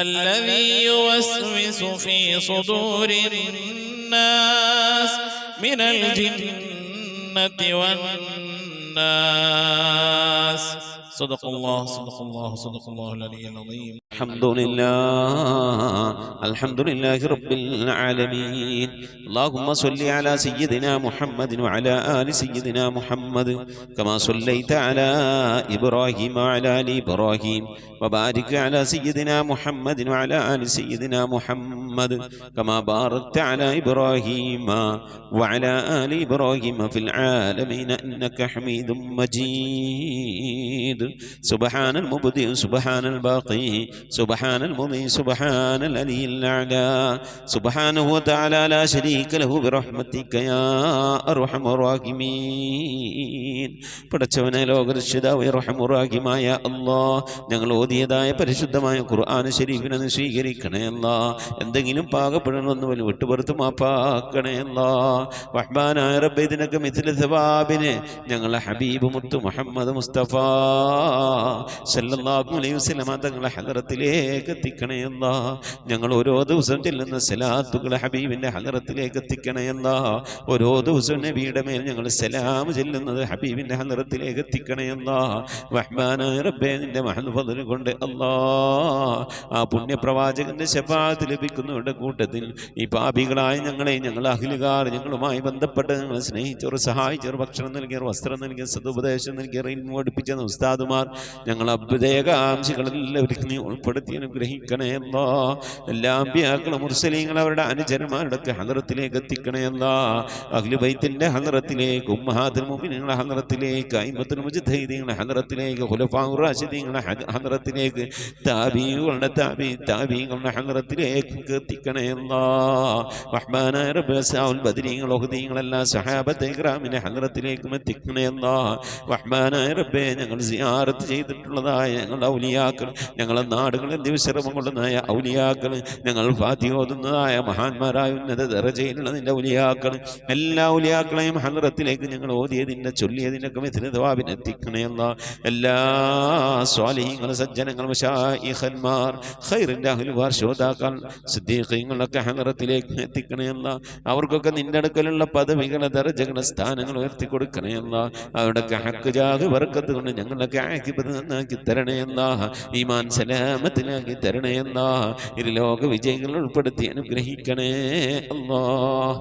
الذي يوسوس في صدور الناس من الجنة والناس. صدق الله العلي العظيم. الحمد لله رب العالمين. اللهم صل على سيدنا محمد وعلى آل سيدنا محمد كما صليت على إبراهيم وعلى آل إبراهيم وبارك على سيدنا محمد وعلى آل سيدنا محمد كما باركت على إبراهيم وعلى آل إبراهيم في العالمين إنك حميد مجيد. سبحان المبدئ سبحان الباقي سبحان المضي سبحان العلي الأعلى سبحانه وتعالى لا شريك له برحمتك يا أرحم الراحمين. പടച്ചവനെ ലോകരക്ഷിതാവേ റഹ്മായ അല്ലാഹ്, ഞങ്ങൾ ഓതിയതായ പരിശുദ്ധമായ ഖുർആൻ ശരീഫിനെ സ്വീകരിക്കണേ അല്ലാഹ്. എന്തെങ്കിലും പാകപ്പെടണമെന്ന് വലിയ വിട്ടുപുറത്ത് മാപ്പാക്കണേ അല്ലാഹ്. റഹ്മാനായ റബ്ബേ, ഇതിനൊക്കെ മിഥില സവാബിനെ ഞങ്ങളെ ഹബീബ് മുത്ത് മുഹമ്മദ് മുസ്തഫ സല്ലല്ലാഹു അലൈഹി വസല്ലം തങ്ങളെ ഹദറത്തിലേക്ക് എത്തിക്കണേ അല്ലാഹ്. ഞങ്ങൾ ഓരോ ദിവസം ചെല്ലുന്ന സലാത്തുകൾ ഹബീബിന്റെ ഹദറത്തിലേക്ക് എത്തിക്കണേ അല്ലാഹ്. ഓരോ ദിവസവും നബിയുടെ മേൽ ഞങ്ങൾ സലാം ചെല്ലുന്നത് ഹബീബിന്റെ ഹദറത്തിലേക്ക് എത്തിക്കണേ അല്ലാഹ്. റഹ്മാനായ റബ്ബേ, നിന്റെ മഹൽ ഫദ്ൽ കൊണ്ട് അല്ലാഹ് ആ പുണ്യപ്രവാചകന്റെ ശഫാഅത്ത് ലഭിക്കുന്നവരുടെ കൂട്ടത്തിൽ ഈ പാപികളായ ഞങ്ങളെ, ഞങ്ങൾ അഹ്ലുകാർ, ഞങ്ങളുമായി ബന്ധപ്പെട്ട് ഞങ്ങളെ സ്നേഹിച്ചവർ, സഹായിച്ചവർ, ഭക്ഷണം നൽകിയവർ, വസ്ത്രം നൽകിയ, സദുപദേശം നൽകിയവർ, ഇൽമു പഠിപ്പിച്ച ഉസ്താദുമാർ, ഞങ്ങൾ അഭ്യുദയകാംക്ഷികളെല്ലാവരും നീ ഉൾപ്പെടുത്തി അനുഗ്രഹിക്കണേ അല്ലാഹ്. എല്ലാ അമ്പിയാക്കളും മുർസലീങ്ങൾ അവരുടെ അനുചരന്മാരുടെ ഹദറത്തിലേക്ക് എത്തിക്കണേ അല്ലാഹ്. അഹ്ലു ബൈത്തിന്റെ ഹദറത്തിലേക്ക്, ഉമ്മഹാത്തുൽ മുഅ്മിനീങ്ങളുടെ ഹദറത്തിലേക്ക്, അയിമ്മത്തുൽ മുജ്തഹിദീങ്ങളുടെ ഹദറത്തിലേക്ക്, ഖുലഫാഉർ റാഷിദീങ്ങളുടെ ഹദറത്തിലേക്ക്, താബീങ്ങളുടെ താബീങ്ങളുടെ ഹദറത്തിലേക്ക് എത്തിക്കണേ അല്ലാഹ്. റഹ്മാനായ റബ്ബേ, സഹാബത്തുൽ ബദരീങ്ങൾ, ഉഹദീങ്ങൾ, എല്ലാ സഹാബത്തെ ഇക്റാമിന്റെ ഹദറത്തിലേക്കും എത്തിക്കണേ അല്ലാഹ്. റഹ്മാനായ റബ്ബേ, ഞങ്ങൾ സിയാറത്ത് ചെയ്തിട്ടുള്ളതായ ഞങ്ങളുടെ ഔലിയാക്കൾ, ഞങ്ങളുടെ നാടുകളിൽ ദിവസരമം കൊള്ളുന്നതായ ഔലിയാക്കൾ, ഞങ്ങൾ ഫാത്തിഹ ഓതുന്നതായ മഹാന്മാരായ ഉന്നത ദറജയിലുള്ള നിന്റെ ഔലിയാക്കൾ, എല്ലാ ഔലിയാക്കളെയും ഹദറത്തിലേക്ക് ഞങ്ങൾ ഓതിയതിൻ്റെ ചൊല്ലിയതിനൊക്കെ മിഥില സവാബിനെ എത്തിക്കണേ അല്ലാഹ്. എല്ലാ സ്വാലിഹീങ്ങൾ, സജ്ജനങ്ങൾ, മശായിഖന്മാർ, ഖൈറിന്റെ അഹ്ലുകാർ, ശോതാക്കൾ, സിദ്ദീഖീങ്ങളൊക്കെ ഹദറത്തിലേക്ക് എത്തിക്കണേ അല്ലാഹ്. അവർക്കൊക്കെ നിന്റെ അടുക്കലുള്ള പദവികളെ, ദറജകളെ, സ്ഥാനങ്ങൾ ഉയർത്തി കൊടുക്കണേ അല്ലാഹ്. അവരുടെയൊക്കെ ഹക്ക് ജാഹ് ബർക്കത്ത് കൊണ്ട് ഞങ്ങളൊക്കെ ആക്കിബത്ത് നന്നാക്കി തരണേ അല്ലാഹ്. ഈമാൻ സലാമത്തിലാക്കി തരണേ അല്ലാഹ്. ഇരുലോക വിജയികൾ ഉൾപ്പെടുത്തി അനുഗ്രഹിക്കണേ അല്ലാഹ്.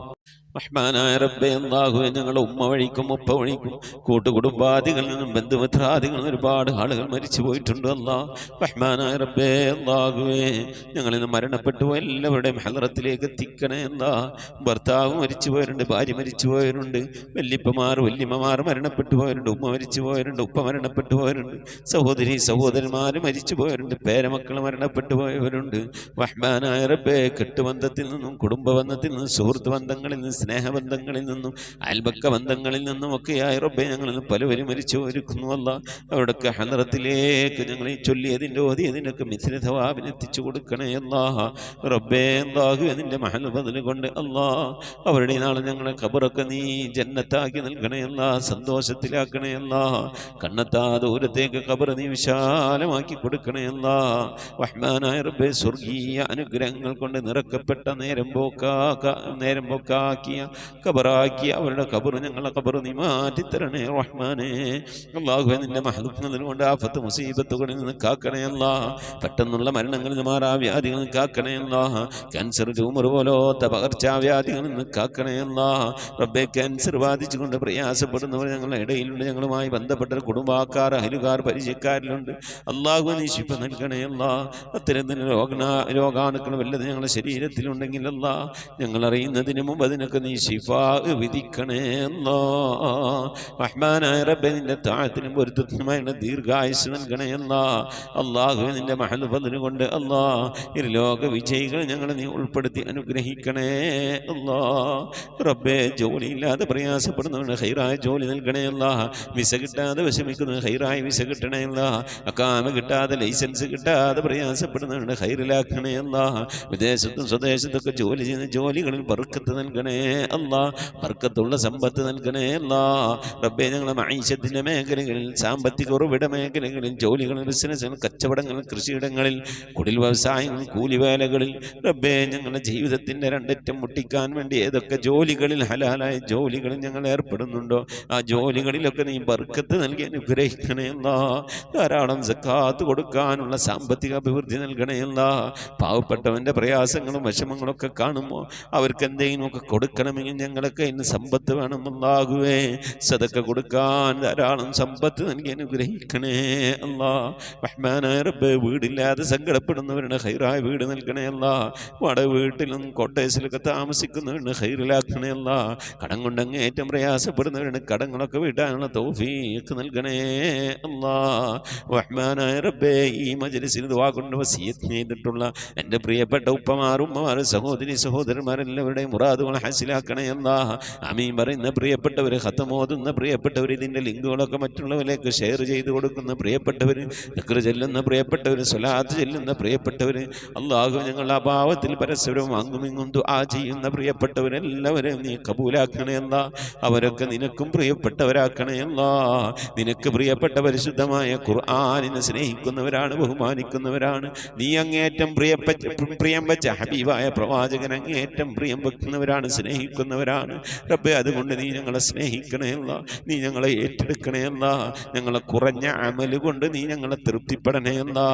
റഹ്മാനായ റബ്ബേ, അല്ലാഹുവേ, ഞങ്ങളുടെ ഉമ്മ വഴിക്കും ഉപ്പ വഴിക്കും കൂട്ടുകുടുംബാദികളിൽ നിന്നും ബന്ധുമിത്രാദികളിൽ നിന്നും ഒരുപാട് ആളുകൾ മരിച്ചു പോയിട്ടുണ്ട് അല്ലാഹ്. റഹ്മാനായ റബ്ബേ, അല്ലാഹുവേ, ഞങ്ങളിൽ നിന്ന് മരണപ്പെട്ടു പോയ എല്ലാവരുടെയും ഹദറത്തിലേക്ക് എത്തിക്കണേ അല്ലാഹ്. ഭർത്താവ് മരിച്ചു പോയവരുണ്ട്, ഭാര്യ മരിച്ചു പോയവരുണ്ട്, വല്യപ്പമാർ വല്യമ്മമാർ മരണപ്പെട്ടു പോയവരുണ്ട്, ഉമ്മ മരിച്ചു പോയവരുണ്ട്, ഉപ്പ മരണപ്പെട്ടു പോയവരുണ്ട്, സഹോദരി സഹോദരന്മാർ മരിച്ചു പോയവരുണ്ട്, പേരമക്കൾ മരണപ്പെട്ടു പോയവരുണ്ട്. റഹ്മാനായ റബ്ബേ, കെട്ടുബന്ധത്തിൽ നിന്നും കുടുംബബന്ധത്തിൽ നിന്നും സുഹൃത്ത് ബന്ധങ്ങളിൽ നിന്നും സ്നേഹബന്ധങ്ങളിൽ നിന്നും അയൽപക്ക ബന്ധങ്ങളിൽ നിന്നും ഒക്കെയായി റബ്ബേ, ഞങ്ങളിൽ നിന്ന് പലവരും മരിച്ചു ഒരുക്കുന്നു അല്ലാഹ്. അവരുടെയൊക്കെ ഹദറത്തിലേക്ക് ഞങ്ങൾ ഈ ചൊല്ലിയതിൻ്റെ ഓതിയതിനൊക്കെ മിഥില സവാബിനെ എത്തിച്ചു കൊടുക്കണേ അല്ലാഹ്. റബ്ബേ, അല്ലാഹു, അതിൻ്റെ മഹൽ ഫദ്ൽ കൊണ്ട് അല്ലാഹ് അവരുടെ നാളെ ഞങ്ങളെ ഖബറൊക്കെ നീ ജന്നത്താക്കി നൽകണേ അല്ലാഹ്. സന്തോഷത്തിലാക്കണേ അല്ലാഹ്. കണ്ണെത്താ ദൂരത്തേക്ക് ഖബർ നീ വിശാലമാക്കി കൊടുക്കണേ അല്ലാഹ്. റഹ്മാനായ റബ്ബേ, സ്വർഗീയ അനുഗ്രഹങ്ങൾ കൊണ്ട് നിറക്കപ്പെട്ട നേരം പോക്കാക്കി ഖബറാക്കിയ അവരുടെ ഖബർ ഞങ്ങളെ ഖബർ നീ മാറ്റിത്തരണേ റഹ്മാനേ. അല്ലാഹുവേ നിന്റെ മഹ്ദൂഖ് കൊണ്ട് ആഫത്ത് മുസീബത്തുകളിൽ നിന്ന് കാക്കണേ അല്ലാ. പെട്ടെന്നുള്ള മരണങ്ങളിൽ നിന്ന് മാറാവ്യാധികളിൽ നിന്ന് കാക്കണേ അല്ലാ. ക്യാൻസർ ട്യൂമർ പോലത്തെ പകർച്ചാവ്യാധികളിൽ നിന്ന് കാക്കണേ അല്ലാ. റബ്ബേ ക്യാൻസർ ബാധിച്ചുകൊണ്ട് പ്രയാസപ്പെടുന്നവർ ഞങ്ങളുടെ ഇടയിലുണ്ട്. ഞങ്ങളുമായി ബന്ധപ്പെട്ട കുടുംബക്കാർ അയലുകാർ പരിചയക്കാരിലുണ്ട്. അല്ലാഹു നീ ശിഫ നൽകണേ അല്ലാ. അത്തരത്തിന് രോഗാണുക്കൾ വല്ലത് ഞങ്ങളുടെ ശരീരത്തിലുണ്ടെങ്കിൽ അല്ലാ ഞങ്ങൾ അറിയുന്നതിന് മുമ്പ് അതിനൊക്കെ നീ ശിഫാ വിധിക്കണേ അല്ലാ. റഹ്മാനായ റബ്ബേ നിന്റെ താഴത്തിനും പൊരുത്തത്തിനുമായുള്ള ദീർഘായുസ് നൽകണേ അല്ലാ. അല്ലാഹു നിന്റെ മഹൽ ഫദ്ല് കൊണ്ട് അല്ലാ ലോക വിജയികളെ ഞങ്ങളെ നീ ഉൾപ്പെടുത്തി അനുഗ്രഹിക്കണേ അല്ലാ. റബ്ബേ ജോലിയില്ലാതെ പ്രയാസപ്പെടുന്നവന് ഹൈറായ ജോലി നൽകണേ അല്ലാ. വിസ കിട്ടാതെ വിഷമിക്കുന്നത് ഹൈറായ വിസ കിട്ടണേ അല്ലാ. അക്കാമ കിട്ടാതെ ലൈസൻസ് കിട്ടാതെ പ്രയാസപ്പെടുന്നവരുടെ ഹൈറിലാക്കണേ അല്ലാ. വിദേശത്തും സ്വദേശത്തൊക്കെ ജോലി ചെയ്യുന്ന ജോലികളിൽ ബർക്കത്ത് നൽകണേ അല്ലാ. ബർക്കത്തുള്ള സമ്പത്ത് നൽകണേ അല്ലാ. റബ്ബേ ഞങ്ങളെ മഈശത്തിന്റെ മേഖലകളിൽ സാമ്പത്തിക ഉറവിട മേഖലകളിൽ ജോലികളിൽ ബിസിനസ്സുകൾ കച്ചവടങ്ങൾ കൃഷിയിടങ്ങളിൽ കുടിൽ വ്യവസായങ്ങൾ കൂലിവേലകളിൽ റബ്ബേ ഞങ്ങളുടെ ജീവിതത്തിന്റെ രണ്ടറ്റം മുട്ടിക്കാൻ വേണ്ടി ഏതൊക്കെ ജോലികളിൽ ഹലാലായ ജോലികളിൽ ഞങ്ങൾ ഏർപ്പെടുന്നുണ്ടോ ആ ജോലികളിലൊക്കെ നീ ബർക്കത്ത് നൽകി അനുഗ്രഹിക്കണേ അല്ലാ. ധാരാളം സക്കാത്ത് കൊടുക്കാനുള്ള സാമ്പത്തിക അഭിവൃദ്ധി നൽകണേ അല്ലാ. പാവപ്പെട്ടവന്റെ പ്രയാസങ്ങളും വിഷമങ്ങളൊക്കെ കാണുമ്പോൾ അവർക്ക് എന്തെങ്കിലുമൊക്കെ കൊടുക്കണമെങ്കിൽ ഞങ്ങളൊക്കെ ഇന്ന് സമ്പത്ത് വേണം അല്ലാഹുവേ. സദക്ക കൊടുക്കാൻ ധാരാളം സമ്പത്ത് നൽകി അനുഗ്രഹിക്കണേ അല്ലാ. റഹ്മാനായ റബ്ബേ വീടില്ലാതെ സങ്കടപ്പെടുന്നവരുടെ ഹൈറായ വീട് നൽകണേ അല്ലാ. വാടക വീട്ടിലും കോട്ടേഴ്സിലൊക്കെ താമസിക്കുന്നവരുടെ ഹൈറിലാക്കണേ അല്ലാ. കടം കൊണ്ട് അങ്ങേറ്റം പ്രയാസപ്പെടുന്നവരുടെ കടങ്ങളൊക്കെ വീട്ടാനുള്ള തൗഫീഖ് നൽകണേ അല്ലാ. റഹ്മാനായ റബ്ബേ ഈ മജ്ലിസിൽ ദുആ കൊണ്ട് വസിയത്ത് ചെയ്തിട്ടുള്ള എൻ്റെ പ്രിയപ്പെട്ട ഉപ്പമാർ ഉമ്മമാർ സഹോദരി സഹോദരന്മാരെല്ലാവരുടെയും മുറാദുകൾ ഹാസിലാക്കണേ അല്ലാ. ആമീൻ പറയുന്ന പ്രിയപ്പെട്ടവർ ഖത്തമോതുന്ന പ്രിയപ്പെട്ടവർ ഇതിൻ്റെ ലിങ്കുകളൊക്കെ മറ്റുള്ളവരിലേക്ക് ഷെയർ ചെയ്ത് കൊടുക്കുന്ന പ്രിയപ്പെട്ടവർ ദിക്ർ ചെല്ലുന്ന പ്രിയപ്പെട്ടവർ സ്വലാത്ത് ചെല്ലുന്ന പ്രിയപ്പെട്ടവർ അല്ലാഹു ഞങ്ങളുടെ അഭാവത്തിൽ പരസ്പരം അങ്ങുമിങ്ങും ദുആ ചെയ്യുന്ന പ്രിയപ്പെട്ടവരെല്ലാവരെയും നീ കബൂലാക്കണേ അല്ലാ. അവരൊക്കെ നിനക്കും പ്രിയപ്പെട്ടവരാക്കണേ അല്ലാ. നിനക്ക് പ്രിയപ്പെട്ട പരിശുദ്ധമായ ഖുർആനിനെ സ്നേഹിക്കുന്നവരാണ്, ബഹുമാനിക്കുന്നവരാണ്. നീ അങ്ങേറ്റം പ്രിയം വെച്ച ഹബീബായ പ്രവാചകൻ അങ്ങേറ്റം പ്രിയം വെക്കുന്നവരാണ്, സ്നേഹിക്കുന്നവരാണ്. റബ്ബേ അതുകൊണ്ട് നീ ഞങ്ങളെ സ്നേഹിക്കണേ അല്ലാ. നീ ഞങ്ങളെ ഏറ്റെടുക്കണേ അല്ലാ. ഞങ്ങളെ കുറഞ്ഞ അമല് കൊണ്ട് നീ ഞങ്ങളെ തൃപ്തിപ്പെടണേ അല്ലാ.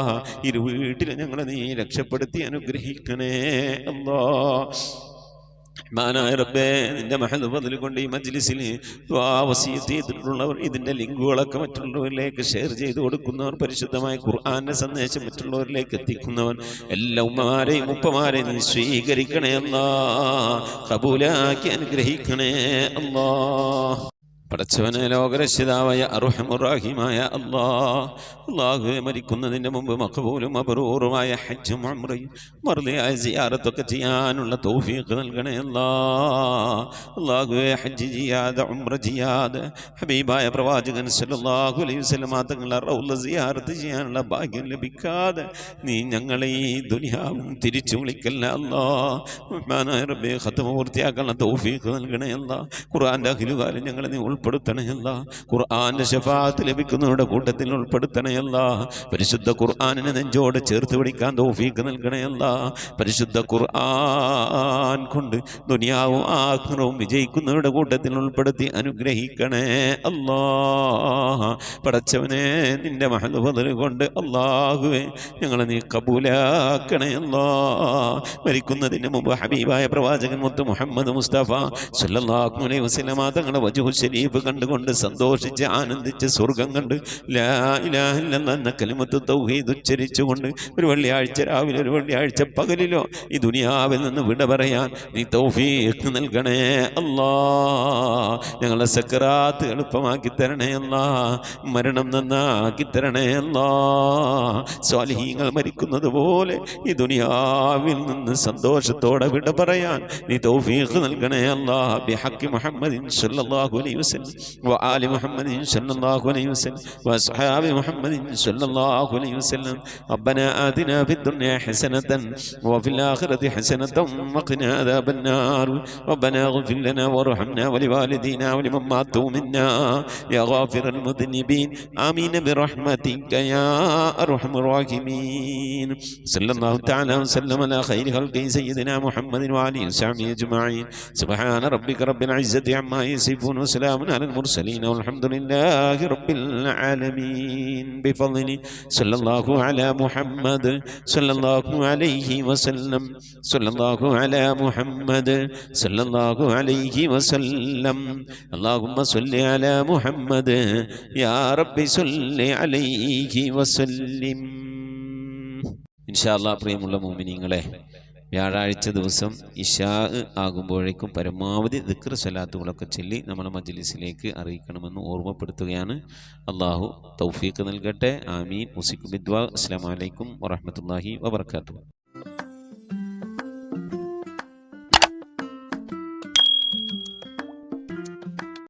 ഇരു വീട്ടിൽ ഞങ്ങളെ നീ രക്ഷപ്പെടുത്തി അനുഗ്രഹിക്കണേ അല്ലാ. റഹ്മാനായ റബ്ബേ നിന്റെ മഹദ് ഫദ്ൽ കൊണ്ട് ഈ മജ്ലിസിൽ ദുആ വസിയത്ത് ചെയ്തിട്ടുള്ളവർ ഇതിൻ്റെ ലിങ്കുകളൊക്കെ മറ്റുള്ളവരിലേക്ക് ഷെയർ ചെയ്ത് കൊടുക്കുന്നവർ പരിശുദ്ധമായ ഖുർആന്റെ സന്ദേശം മറ്റുള്ളവരിലേക്ക് എത്തിക്കുന്നവർ എല്ലാ ഉമ്മമാരെയും ഉപ്പമാരെയും നീ സ്വീകരിക്കണേ അല്ലാ. ഖബൂലാക്കി അനുഗ്രഹിക്കണേ അല്ലാ. പടച്ചവനെ ലോകരക്ഷിതാവായ അർഹമുർ-റഹീമായ അല്ലാഹുവേ മരിക്കുന്നതിൻ്റെ മുമ്പ് മഖബൂലും മബ്റൂറുമായ ഹജ്ജും ഉംറയും മർദിയായ സിയാറത്തൊക്കെ ചെയ്യാനുള്ള തൗഫീഖ് നൽകണേ അല്ലാഹുവേ. ഹജ്ജ് ചെയ്യാതെ ഉംറ ചെയ്യാതെ ഹബീബായ പ്രവാചകൻ സല്ലല്ലാഹു അലൈഹി വസല്ലം തങ്ങളുടെ റൗള സിയാറത്ത് ചെയ്യാനുള്ള ഭാഗ്യം ലഭിക്കാതെ നീ ഞങ്ങളെ ഈ ദുനിയാവും തിരിച്ചു വിളിക്കല്ല അല്ലാഹ്. റബ്ബേ ഖത്മ പൂർത്തിയാക്കാനുള്ള തൗഫീഖ് നൽകണേ അല്ലാഹ്. ഖുർആന്റെ അഖിലുകാലം ഞങ്ങളെ നീ ഉൾപ്പെടുത്തണേ അല്ലാഹ്. ഖുർആന്റെ ശഫാഅത്ത് ലഭിക്കുന്നവരുടെ കൂട്ടത്തിൽ ഉൾപ്പെടുത്തണേ അല്ലാഹ്. പരിശുദ്ധ ഖുർആനിനെ നെഞ്ചോട് ചേർത്ത് പിടിക്കാൻ തൗഫീഖ് നൽകണേ അല്ലാഹ്. പരിശുദ്ധ ഖുർആൻ കൊണ്ട് ദുനിയാവും ആഖിറവും വിജയിക്കുന്നവരുടെ കൂട്ടത്തിൽ ഉൾപ്പെടുത്തി അനുഗ്രഹിക്കണേ അല്ലാഹ്. പടച്ചവനെ നിന്റെ മഹദ് ഫദ്ൽ കൊണ്ട് അല്ലാഹുവേ ഞങ്ങളെ നീ കബൂലാക്കണേ അല്ലാഹ്. മരിക്കുന്നതിന് മുമ്പ് ഹബീബായ പ്രവാചകൻ മുത്ത് മുഹമ്മദ് മുസ്തഫ സല്ലല്ലാഹു അലൈഹി വസല്ലം തങ്ങളുടെ വജ്ഹു ശരീഫ് കണ്ടുകൊണ്ട് സന്തോഷിച്ച് ആനന്ദിച്ച് സ്വർഗം കണ്ട് ലാ ഇലാഹ ഇല്ലല്ലാഹ് എന്ന കലിമത്ത് തൗഹീദ് ഉച്ചരിച്ചുകൊണ്ട് ഒരു വെള്ളിയാഴ്ച രാവിലെ ഒരു വെള്ളിയാഴ്ച പകലിലോ ഈ ദുനിയാവിൽ നിന്ന് വിട പറയാൻ നീ തൗഫീഖ് നൽകണേ അല്ലാഹ്. ഞങ്ങളെ സക്കറാത്ത് എളുപ്പമാക്കി തരണേ അല്ലാഹ്. മരണം നന്നാക്കി തരണേ അല്ലാഹ്. സ്വാലിഹീങ്ങൾ മരിക്കുന്നത് പോലെ ഈ ദുനിയാവിൽ നിന്ന് സന്തോഷത്തോടെ വിട പറയാൻ നീ തൗഫീഖ് നൽകണേ അല്ലാഹ്. ബിഹഖി മുഹമ്മദിൻ സല്ലല്ലാഹു അലൈഹി വസല്ലം وسلم وآل محمد صلى الله عليه وسلم وأصحاب محمد صلى الله عليه وسلم ربنا آتنا في الدنيا حسنة وفي الآخرة حسنة وقنا عذاب النار ربنا اغفر لنا وارحمنا ولوالدينا ولمن ماتوا منا يا غافر المذنبين آمين برحمتك يا أرحم الراحمين صلى الله تعالى وسلم على خير خلقه سيدنا محمد وعلى وصحبه أجمعين سبحان ربك رب العزة عما يصفون وسلام على المرسلين والحمد لله رب العالمين بفضله صلى الله على محمد صلى الله عليه وسلم صلى الله على محمد صلى الله عليه وسلم اللهم صل على محمد يا رب صل عليه وسلم ഇൻഷാ അല്ലാഹ്. പ്രിയമുള്ള മുഅ്മിനീങ്ങളെ, വ്യാഴാഴ്ച ദിവസം ഇശാ ആകുമ്പോഴേക്കും പരമാവധി ദിക്ർ സ്വലാത്തുകളൊക്കെ ചൊല്ലി നമ്മളെ മജ്ലിസിലേക്ക് അറിയിക്കണമെന്ന് ഓർമ്മപ്പെടുത്തുകയാണ്. അള്ളാഹു തൗഫീഖ് നൽകട്ടെ. ആമീൻ. മുസിക് ബിദ്വാ. അസ്സലാമു അലൈക്കും വറഹ്മത്തുള്ളാഹി വബറകാതുഹു.